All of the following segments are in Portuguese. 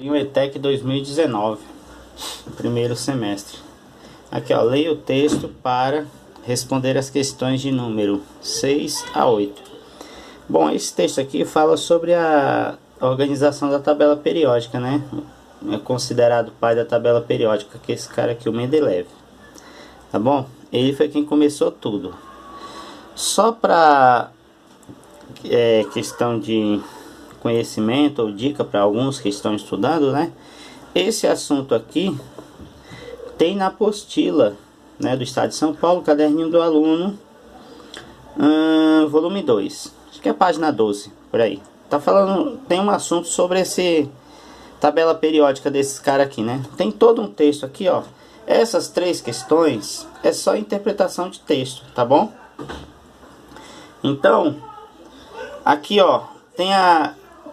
Em ETEC 2019, primeiro semestre. Aqui ó, leia o texto para responder as questões de número 6 a 8. Bom, esse texto aqui fala sobre a organização da tabela periódica, né? É considerado o pai da tabela periódica, que é esse cara aqui, o Mendeleev. Tá bom? Ele foi quem começou tudo. Só para questão de conhecimento ou dica para alguns que estão estudando, né? Esse assunto aqui tem na apostila, né, do Estado de São Paulo, caderninho do aluno, volume 2, acho que é a página 12, por aí. Tá falando, tem um assunto sobre esse tabela periódica desse cara aqui, né? Tem todo um texto aqui, ó. Essas 3 questões é só interpretação de texto, tá bom? Então, aqui, ó, tem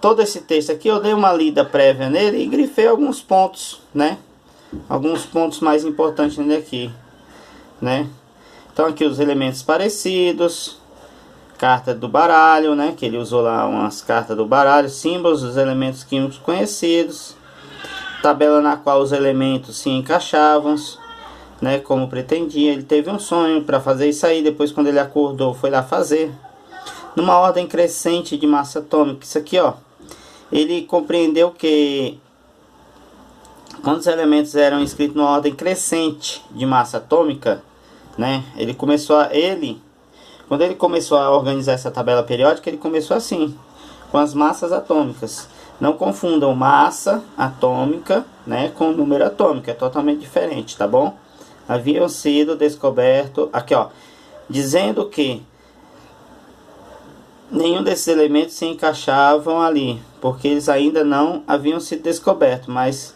todo esse texto aqui, eu dei uma lida prévia nele e grifei alguns pontos, né? Alguns pontos mais importantes nele aqui, né? Então aqui os elementos parecidos, carta do baralho, né? Que ele usou lá umas cartas do baralho, símbolos dos elementos químicos conhecidos, tabela na qual os elementos se encaixavam, né? Como pretendia. Ele teve um sonho para fazer isso aí, depois quando ele acordou foi lá fazer. Numa ordem crescente de massa atômica, isso aqui, ó. Ele compreendeu que quando os elementos eram escritos numa ordem crescente de massa atômica, né? Quando ele começou a organizar essa tabela periódica, ele começou assim, com as massas atômicas. Não confundam massa atômica, né, com número atômico, é totalmente diferente, tá bom? Haviam sido descobertos, aqui ó, dizendo que nenhum desses elementos se encaixavam ali, porque eles ainda não haviam sido descobertos, mas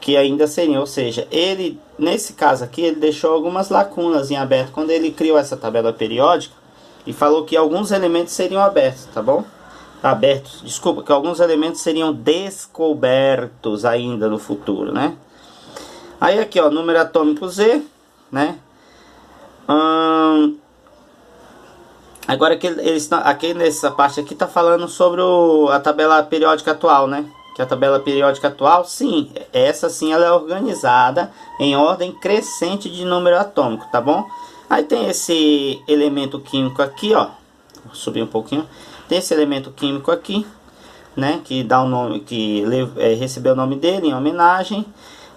que ainda seriam. Ou seja, ele, nesse caso aqui, ele deixou algumas lacunas em aberto quando ele criou essa tabela periódica e falou que alguns elementos seriam abertos, tá bom? Desculpa, que alguns elementos seriam descobertos ainda no futuro, né? Aí aqui, ó, número atômico Z, né? Agora aqui nessa parte aqui tá falando sobre a tabela periódica atual, né? Que a tabela periódica atual, sim, essa sim ela é organizada em ordem crescente de número atômico, tá bom? Aí tem esse elemento químico aqui, ó. Vou subir um pouquinho. Tem esse elemento químico aqui, né? Que dá o nome, que recebeu o nome dele em homenagem.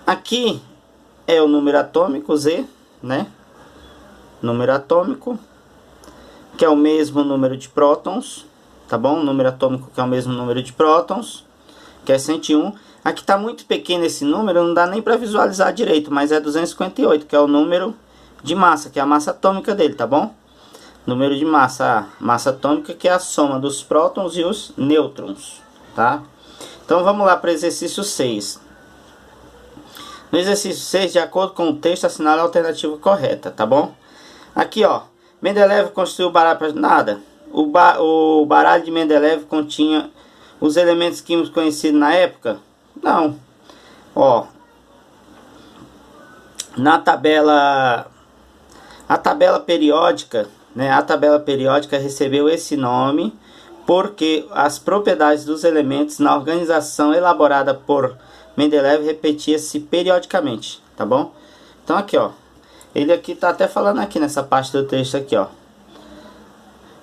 Aqui é o número atômico Z, né? Número atômico, que é o mesmo número de prótons, tá bom? Número atômico que é o mesmo número de prótons, que é 101. Aqui está muito pequeno esse número, não dá nem para visualizar direito, mas é 258, que é o número de massa, que é a massa atômica dele, tá bom? Número de massa atômica, que é a soma dos prótons e os nêutrons, tá? Então vamos lá para o exercício 6. No exercício 6, de acordo com o texto, assinale a alternativa correta, tá bom? Aqui, ó, Mendeleev construiu o baralho para nada. O baralho de Mendeleev continha os elementos químicos conhecidos na época? Não. Ó, a tabela periódica, né? A tabela periódica recebeu esse nome porque as propriedades dos elementos na organização elaborada por Mendeleev repetia-se periodicamente, tá bom? Então aqui, ó, ele aqui tá até falando aqui nessa parte do texto aqui, ó.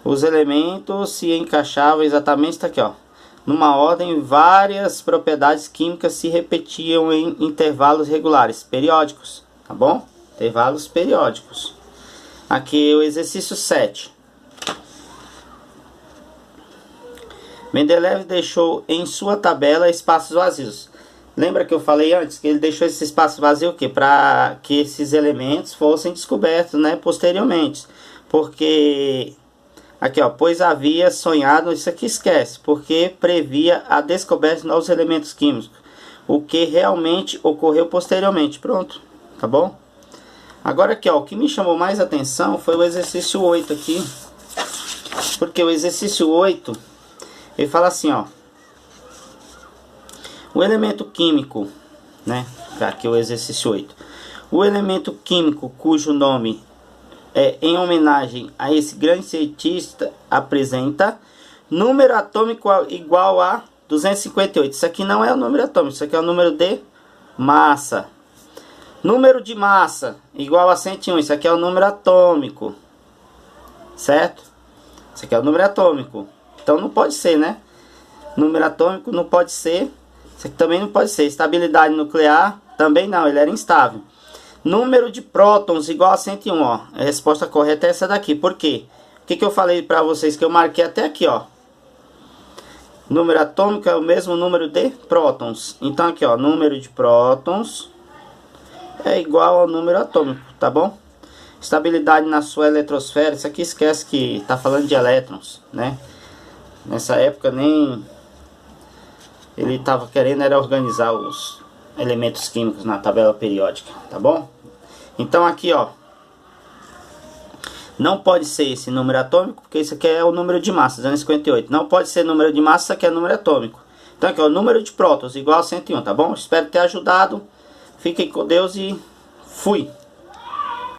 Os elementos se encaixavam exatamente, tá aqui, ó. Numa ordem, várias propriedades químicas se repetiam em intervalos regulares, periódicos, tá bom? Intervalos periódicos. Aqui o exercício 7. Mendeleev deixou em sua tabela espaços vazios. Lembra que eu falei antes que ele deixou esse espaço vazio para que esses elementos fossem descobertos, né, posteriormente. Porque aqui, ó, pois havia sonhado, isso aqui esquece, porque previa a descoberta de novos elementos químicos, o que realmente ocorreu posteriormente. Pronto, tá bom? Agora aqui, ó, o que me chamou mais atenção foi o exercício 8 aqui, porque o exercício 8, ele fala assim, ó, o elemento químico, né, aqui o exercício 8, o elemento químico cujo nome em homenagem a esse grande cientista apresenta número atômico igual a 258. Isso aqui não é o número atômico, isso aqui é o número de massa. Número de massa igual a 101. Isso aqui é o número atômico. Certo? Isso aqui é o número atômico. Então não pode ser, né? Número atômico não pode ser. Isso aqui também não pode ser. Estabilidade nuclear também não, ele era instável. Número de prótons igual a 101, ó. A resposta correta é essa daqui. Por quê? O que eu falei para vocês que eu marquei até aqui, ó. Número atômico é o mesmo número de prótons. Então aqui, ó, número de prótons é igual ao número atômico, tá bom? Estabilidade na sua eletrosfera, isso aqui esquece que tá falando de elétrons, né? Nessa época nem ele estava querendo era organizar os elementos químicos na tabela periódica, tá bom? Então aqui, ó, não pode ser esse número atômico, porque isso aqui é o número de massa, 258. Não pode ser número de massa, isso aqui é número atômico. Então aqui, ó, o número de prótons igual a 101, tá bom? Espero ter ajudado. Fiquem com Deus e fui!